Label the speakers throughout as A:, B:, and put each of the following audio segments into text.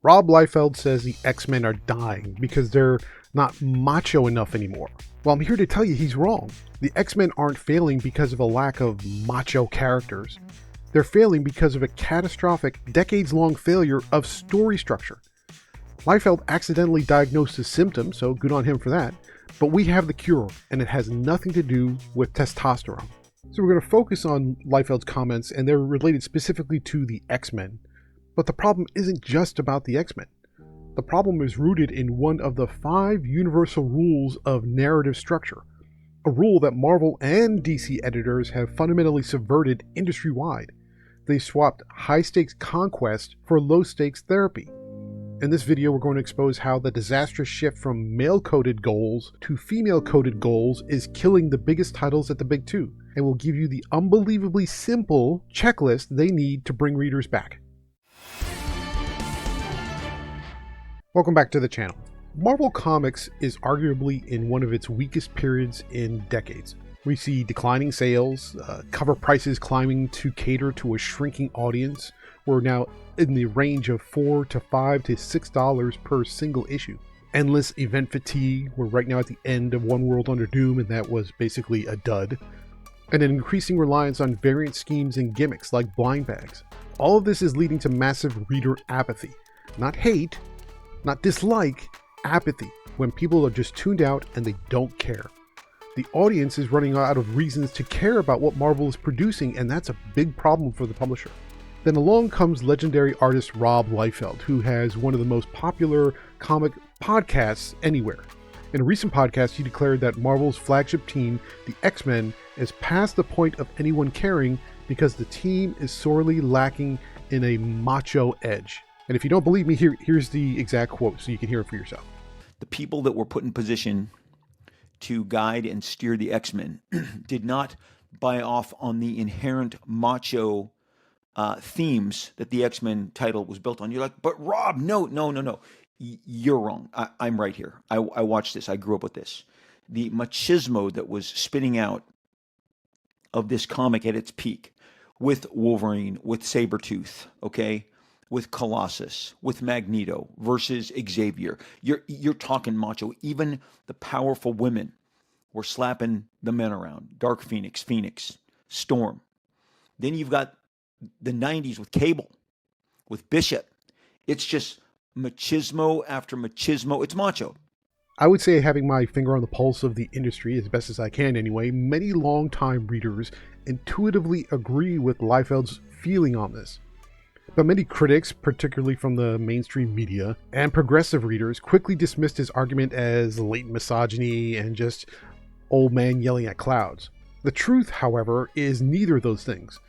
A: Rob Liefeld says the X-Men are dying because they're not macho enough anymore. Well, I'm here to tell you he's wrong. The X-Men aren't failing because of a lack of macho characters. They're failing because of a catastrophic, decades-long failure of story structure. Liefeld accidentally diagnosed the symptom, so good on him for that, but we have the cure, and it has nothing to do with testosterone. So we're going to focus on Liefeld's comments, and they're related specifically to the X-Men. But the problem isn't just about the X-Men. The problem is rooted in one of the 5 universal rules of narrative structure, a rule that Marvel and DC editors have fundamentally subverted industry-wide. They swapped high-stakes conquest for low-stakes therapy. In this video, we're going to expose how the disastrous shift from male-coded goals to female-coded goals is killing the biggest titles at the big 2, and will give you the unbelievably simple checklist they need to bring readers back. Welcome back to the channel. Marvel Comics is arguably in one of its weakest periods in decades. We see declining sales, cover prices climbing to cater to a shrinking audience. We're now in the range of $4 to $5 to $6 per single issue. Endless event fatigue. We're right now at the end of One World Under Doom, and that was basically a dud. And an increasing reliance on variant schemes and gimmicks like blind bags. All of this is leading to massive reader apathy. Not hate, not dislike, apathy, when people are just tuned out and they don't care. The audience is running out of reasons to care about what Marvel is producing, and that's a big problem for the publisher. Then along comes legendary artist Rob Liefeld, who has one of the most popular comic podcasts anywhere. In a recent podcast, he declared that Marvel's flagship team, the X-Men, is past the point of anyone caring because the team is sorely lacking in a macho edge. And if you don't believe me, here's the exact quote so you can hear it for yourself.
B: The people that were put in position to guide and steer the X-Men did not buy off on the inherent macho themes that the X-Men title was built on. You're like, but Rob, no. You're wrong. I'm right here. I watched this. I grew up with this. The machismo that was spinning out of this comic at its peak with Wolverine, with Sabretooth, okay? With Colossus, with Magneto versus Xavier. You're talking macho. Even the powerful women were slapping the men around. Dark Phoenix, Storm. Then you've got the 90s with Cable, with Bishop. It's just machismo after machismo. It's macho.
A: I would say, having my finger on the pulse of the industry as best as I can anyway, many longtime readers intuitively agree with Liefeld's feeling on this. But many critics, particularly from the mainstream media, and progressive readers quickly dismissed his argument as latent misogyny and just old man yelling at clouds. The truth, however, is neither of those things.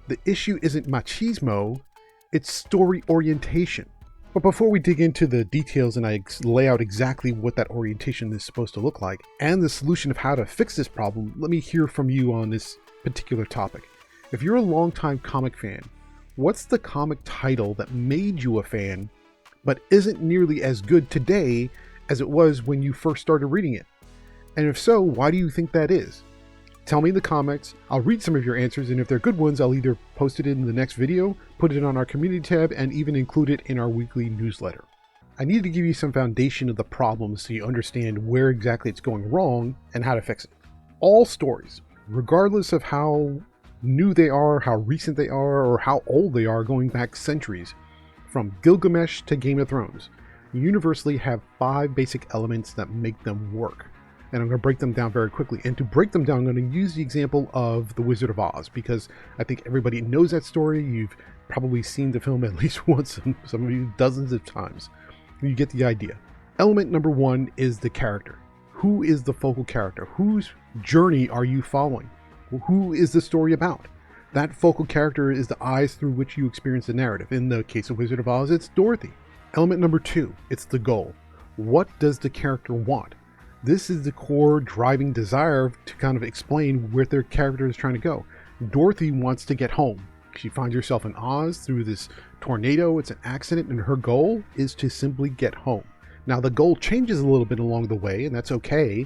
A: The issue isn't machismo, it's story orientation. But before we dig into the details and I lay out exactly what that orientation is supposed to look like, and the solution of how to fix this problem, let me hear from you on this particular topic. If you're a longtime comic fan, what's the comic title that made you a fan, but isn't nearly as good today as it was when you first started reading it? And if so, why do you think that is? Tell me in the comments. I'll read some of your answers, and if they're good ones, I'll either post it in the next video, put it on our community tab, and even include it in our weekly newsletter. I need to give you some foundation of the problem so you understand where exactly it's going wrong and how to fix it. All stories, regardless of how new they are, how recent they are, or how old they are, going back centuries, from Gilgamesh to Game of Thrones, universally have 5 basic elements that make them work. And I'm going to break them down very quickly. And to break them down, I'm going to use the example of The Wizard of Oz, because I think everybody knows that story. You've probably seen the film at least once, and some of you dozens of times. You get the idea. Element number 1 is the character. Who is the focal character? Whose journey are you following? Who is the story about? That focal character is the eyes through which you experience the narrative. In the case of Wizard of Oz, it's Dorothy. Element number 2, it's the goal. What does the character want? This is the core driving desire to kind of explain where their character is trying to go. Dorothy wants to get home. She finds herself in Oz through this tornado. It's an accident, and her goal is to simply get home. Now, the goal changes a little bit along the way, and that's okay,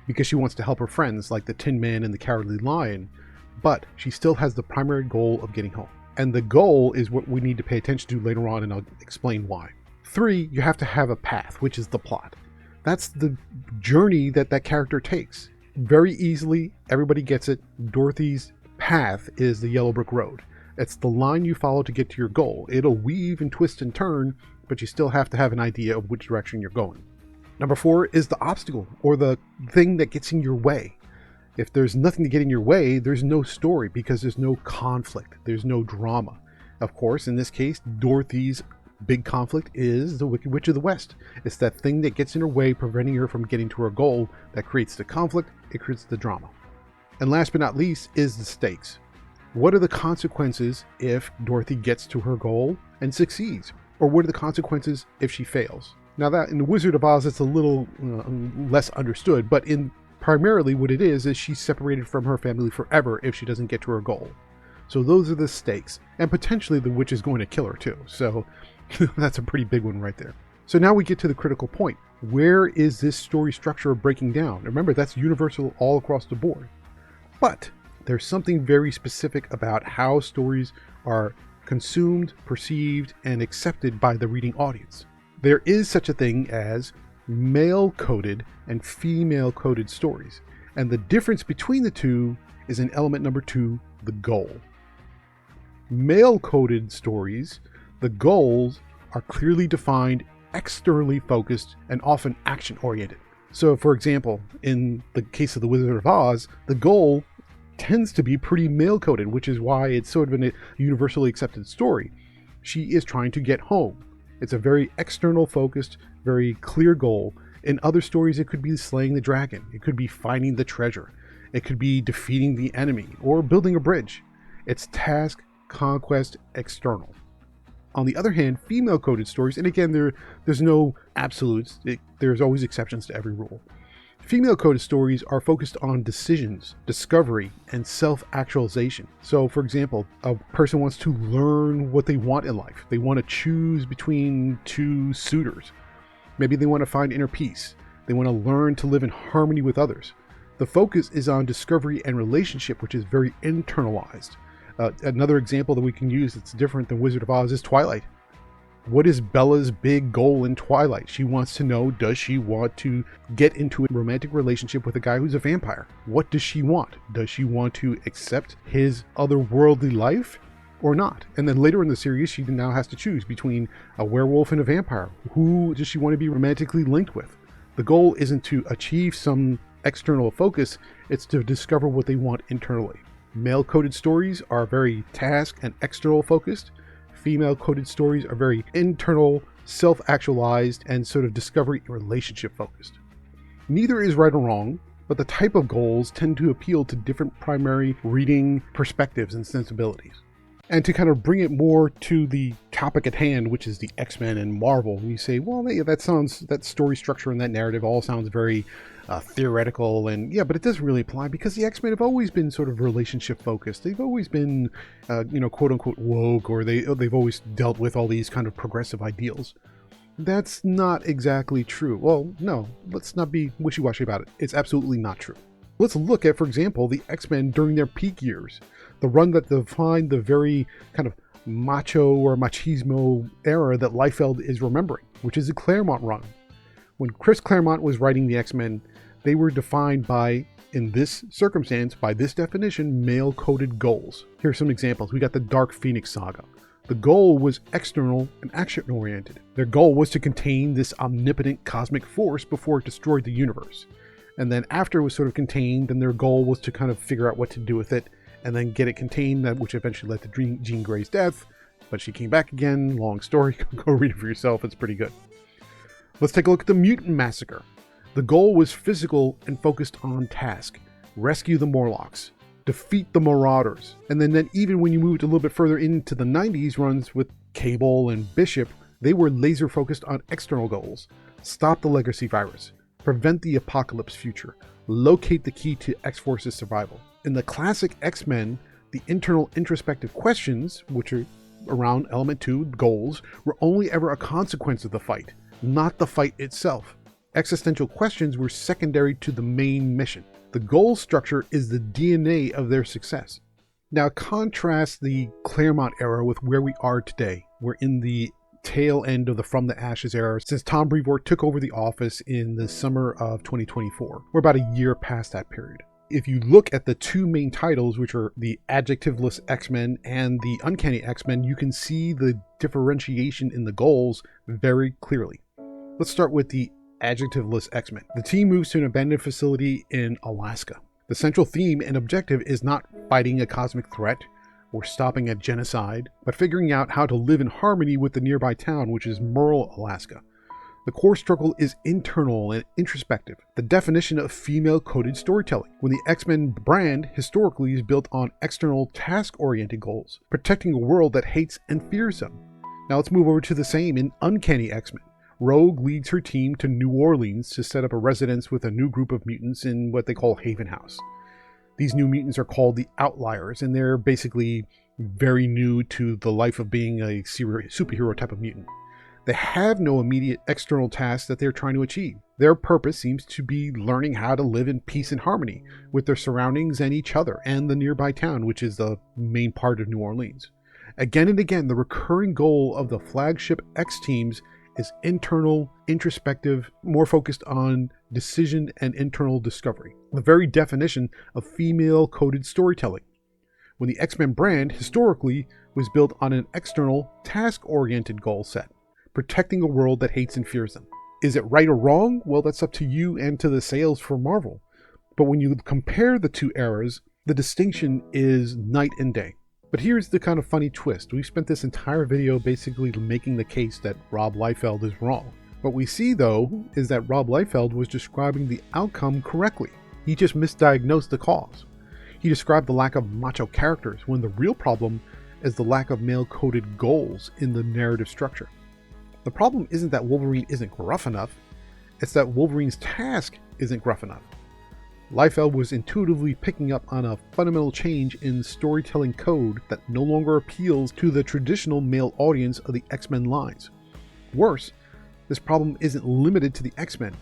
A: because she wants to help her friends like the Tin Man and the Cowardly Lion, but she still has the primary goal of getting home. And the goal is what we need to pay attention to later on, and I'll explain why. 3, you have to have a path, which is the plot. That's the journey that character takes. Very easily, everybody gets it. Dorothy's path is the yellow brick road. It's the line you follow to get to your goal. It'll weave and twist and turn, but you still have to have an idea of which direction you're going. Number 4 is the obstacle, or the thing that gets in your way. If there's nothing to get in your way, there's no story because there's no conflict. There's no drama. Of course, in this case, Dorothy's big conflict is the Wicked Witch of the West. It's that thing that gets in her way, preventing her from getting to her goal, that creates the conflict, it creates the drama. And last but not least is the stakes. What are the consequences if Dorothy gets to her goal and succeeds? Or what are the consequences if she fails? Now that in The Wizard of Oz, it's a little less understood, but in primarily what it is she's separated from her family forever if she doesn't get to her goal. So those are the stakes. And potentially the witch is going to kill her too. So that's a pretty big one right there. So now we get to the critical point. Where is this story structure breaking down? Remember, that's universal all across the board. But there's something very specific about how stories are consumed, perceived, and accepted by the reading audience. There is such a thing as male-coded and female-coded stories. And the difference between the two is in element number 2, the goal. Male-coded stories, the goals are clearly defined, externally focused, and often action-oriented. So, for example, in the case of The Wizard of Oz, the goal tends to be pretty male-coded, which is why it's sort of a universally accepted story. She is trying to get home. It's a very external focused, very clear goal. In other stories, it could be slaying the dragon. It could be finding the treasure. It could be defeating the enemy or building a bridge. It's task, conquest, external. On the other hand, female-coded stories, and again, there's no absolutes. There's always exceptions to every rule. Female-coded stories are focused on decisions, discovery, and self-actualization. So, for example, a person wants to learn what they want in life. They want to choose between 2 suitors. Maybe they want to find inner peace. They want to learn to live in harmony with others. The focus is on discovery and relationship, which is very internalized. Another example that we can use that's different than Wizard of Oz is Twilight. What is Bella's big goal in Twilight? She wants to know, does she want to get into a romantic relationship with a guy who's a vampire? What does she want? Does she want to accept his otherworldly life or not? And then later in the series, she now has to choose between a werewolf and a vampire. Who does she want to be romantically linked with? The goal isn't to achieve some external focus, it's to discover what they want internally. Male-coded stories are very task and external focused. Female-coded stories are very internal, self-actualized, and sort of discovery and relationship focused. Neither is right or wrong, but the type of goals tend to appeal to different primary reading perspectives and sensibilities. And to kind of bring it more to the topic at hand, which is the X-Men and Marvel, you say, well, yeah, that story structure and that narrative all sounds very theoretical, and yeah, but it doesn't really apply because the X-Men have always been sort of relationship focused. They've always been, quote unquote woke, or they've always dealt with all these kind of progressive ideals. That's not exactly true. Well, no, let's not be wishy-washy about it. It's absolutely not true. Let's look at, for example, the X-Men during their peak years, the run that defined the very kind of macho or machismo era that Liefeld is remembering, which is the Claremont Run. When Chris Claremont was writing the X-Men, they were defined by, in this circumstance, by this definition, male-coded goals. Here are some examples. We got the Dark Phoenix saga. The goal was external and action-oriented. Their goal was to contain this omnipotent cosmic force before it destroyed the universe. And then after it was sort of contained, then their goal was to kind of figure out what to do with it, and then get it contained, which eventually led to Jean Grey's death. But she came back again. Long story. Go read it for yourself. It's pretty good. Let's take a look at the Mutant Massacre. The goal was physical and focused on task. Rescue the Morlocks. Defeat the Marauders. And then even when you moved a little bit further into the 90s runs with Cable and Bishop, they were laser focused on external goals. Stop the legacy virus. Prevent the apocalypse future. Locate the key to X-Force's survival. In the classic X-Men, the internal introspective questions, which are around element 2, goals, were only ever a consequence of the fight, not the fight itself. Existential questions were secondary to the main mission. The goal structure is the DNA of their success. Now contrast the Claremont era with where we are today. We're in the tail end of the From the Ashes era since Tom Brevoort took over the office in the summer of 2024. We're about a year past that period. If you look at the two main titles, which are the adjectiveless X-Men and the uncanny X-Men, you can see the differentiation in the goals very clearly. Let's start with the adjectiveless X-Men. The team moves to an abandoned facility in Alaska. The central theme and objective is not fighting a cosmic threat or stopping a genocide, but figuring out how to live in harmony with the nearby town, which is Merle, Alaska. The core struggle is internal and introspective, the definition of female-coded storytelling, when the X-Men brand historically is built on external task-oriented goals, protecting a world that hates and fears them. Now let's move over to the same in Uncanny X-Men. Rogue leads her team to New Orleans to set up a residence with a new group of mutants in what they call Haven House. These new mutants are called the Outliers, and they're basically very new to the life of being a superhero type of mutant. They have no immediate external tasks that they're trying to achieve. Their purpose seems to be learning how to live in peace and harmony with their surroundings and each other and the nearby town, which is the main part of New Orleans. Again and again, the recurring goal of the flagship X teams is internal, introspective, more focused on decision and internal discovery. The very definition of female-coded storytelling. When the X-Men brand historically was built on an external, task-oriented goal set, protecting a world that hates and fears them. Is it right or wrong? Well, that's up to you and to the sales for Marvel. But when you compare the two eras, the distinction is night and day. But here's the kind of funny twist. We spent this entire video basically making the case that Rob Liefeld is wrong. What we see, though, is that Rob Liefeld was describing the outcome correctly. He just misdiagnosed the cause. He described the lack of macho characters when the real problem is the lack of male-coded goals in the narrative structure. The problem isn't that Wolverine isn't gruff enough, it's that Wolverine's task isn't gruff enough. Liefeld was intuitively picking up on a fundamental change in storytelling code that no longer appeals to the traditional male audience of the X-Men lines. Worse, this problem isn't limited to the X-Men.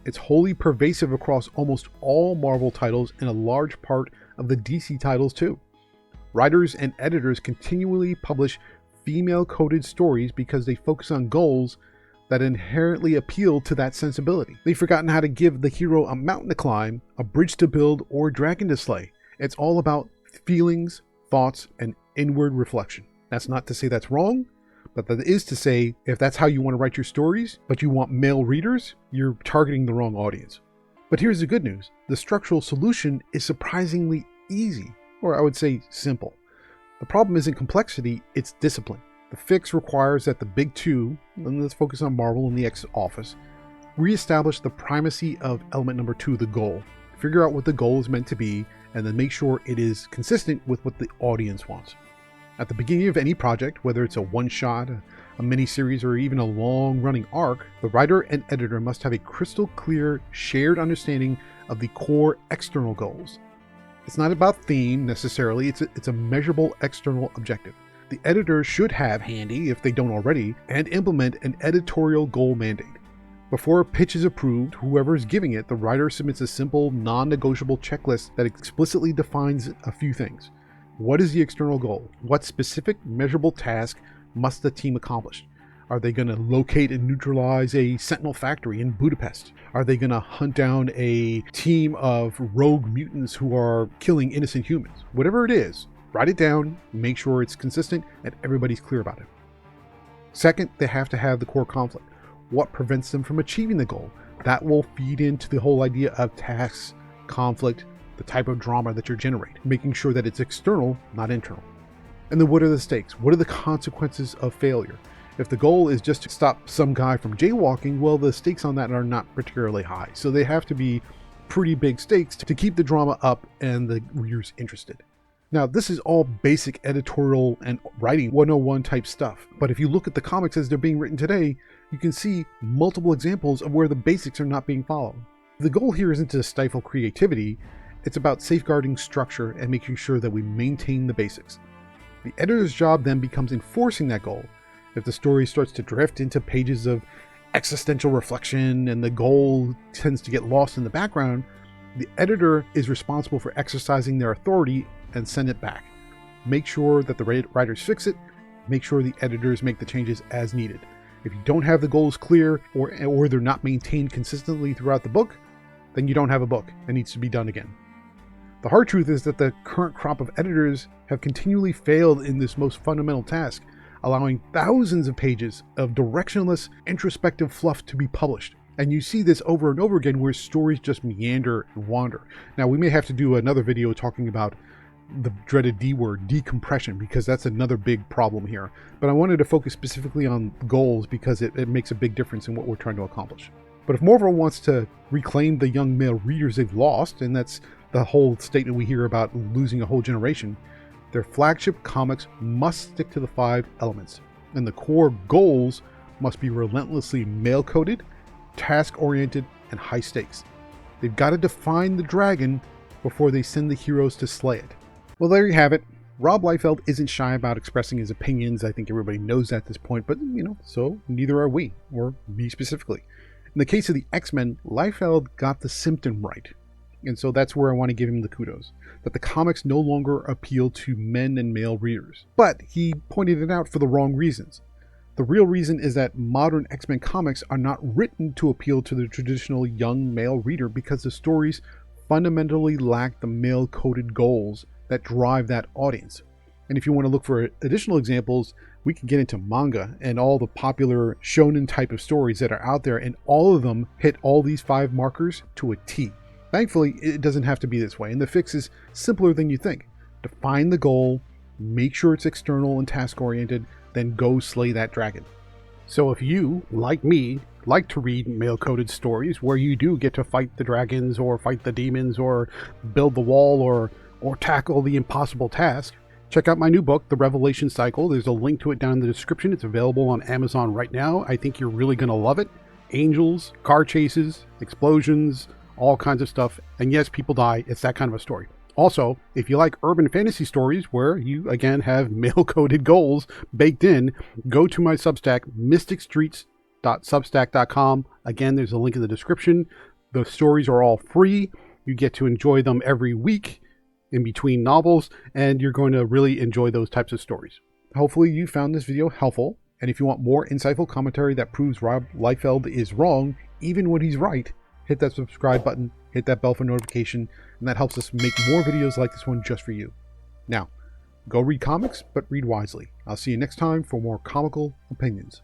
A: It's wholly pervasive across almost all Marvel titles and a large part of the DC titles too. Writers and editors continually publish female-coded stories because they focus on goals that inherently appeal to that sensibility. They've forgotten how to give the hero a mountain to climb, a bridge to build, or a dragon to slay. It's all about feelings, thoughts, and inward reflection. That's not to say that's wrong, but that is to say if that's how you want to write your stories, but you want male readers, you're targeting the wrong audience. But here's the good news. The structural solution is surprisingly easy, or I would say simple. The problem isn't complexity, it's discipline. The fix requires that the big two, and let's focus on Marvel and the X office, reestablish the primacy of element number 2, the goal. Figure out what the goal is meant to be, and then make sure it is consistent with what the audience wants. At the beginning of any project, whether it's a one-shot, a mini-series, or even a long-running arc, the writer and editor must have a crystal clear, shared understanding of the core external goals. It's not about theme necessarily, it's a measurable external objective. The editor should have handy, if they don't already, and implement an editorial goal mandate. Before a pitch is approved, whoever is giving it, the writer submits a simple, non-negotiable checklist that explicitly defines a few things. What is the external goal? What specific, measurable task must the team accomplish? Are they going to locate and neutralize a Sentinel factory in Budapest? Are they going to hunt down a team of rogue mutants who are killing innocent humans? Whatever it is, write it down, make sure it's consistent, and everybody's clear about it. Second, they have to have the core conflict. What prevents them from achieving the goal? That will feed into the whole idea of tasks, conflict, the type of drama that you're generating, making sure that it's external, not internal. And then what are the stakes? What are the consequences of failure? If the goal is just to stop some guy from jaywalking, well, the stakes on that are not particularly high. So they have to be pretty big stakes to keep the drama up and the readers interested. Now, this is all basic editorial and writing 101 type stuff. But if you look at the comics as they're being written today, you can see multiple examples of where the basics are not being followed. The goal here isn't to stifle creativity. It's about safeguarding structure and making sure that we maintain the basics. The editor's job then becomes enforcing that goal. If the story starts to drift into pages of existential reflection and the goal tends to get lost in the background, the editor is responsible for exercising their authority and send it back. Make sure that the writers fix it make sure the editors make the changes as needed. If you don't have the goals clear or they're not maintained consistently throughout the book, then you don't have a book and needs to be done again. The hard truth is that the current crop of editors have continually failed in this most fundamental task, allowing thousands of pages of directionless, introspective fluff to be published. And you see this over and over again where stories just meander and wander. Now, we may have to do another video talking about the dreaded D word, decompression, because that's another big problem here. But I wanted to focus specifically on goals because it makes a big difference in what we're trying to accomplish. But if Marvel wants to reclaim the young male readers they've lost, and that's the whole statement we hear about losing a whole generation, their flagship comics must stick to the 5 elements, and the core goals must be relentlessly male-coded, task-oriented, and high stakes. They've got to define the dragon before they send the heroes to slay it. Well, there you have it. Rob Liefeld isn't shy about expressing his opinions. I think everybody knows that at this point, but so neither are we, or me specifically. In the case of the X-Men, Liefeld got the symptom right. And so that's where I want to give him the kudos, that the comics no longer appeal to men and male readers. But he pointed it out for the wrong reasons. The real reason is that modern X-Men comics are not written to appeal to the traditional young male reader because the stories fundamentally lack the male-coded goals that drive that audience. And if you want to look for additional examples, we can get into manga and all the popular shonen type of stories that are out there, and all of them hit all these 5 markers to a T. Thankfully, it doesn't have to be this way, and the fix is simpler than you think. Define the goal, make sure it's external and task-oriented, then go slay that dragon. So if you, like me, like to read male-coded stories where you do get to fight the dragons or fight the demons or build the wall or tackle the impossible task, check out my new book, The Revelation Cycle. There's a link to it down in the description. It's available on Amazon right now. I think you're really going to love it. Angels, car chases, explosions, all kinds of stuff. And yes, people die. It's that kind of a story. Also, if you like urban fantasy stories where you, again, have male-coded goals baked in, go to my Substack, mysticstreets.substack.com. Again, there's a link in the description. The stories are all free. You get to enjoy them every week in between novels, and you're going to really enjoy those types of stories. Hopefully you found this video helpful, and if you want more insightful commentary that proves Rob Liefeld is wrong, even when he's right, hit that subscribe button, hit that bell for notification, and that helps us make more videos like this one just for you. Now, go read comics, but read wisely. I'll see you next time for more comical opinions.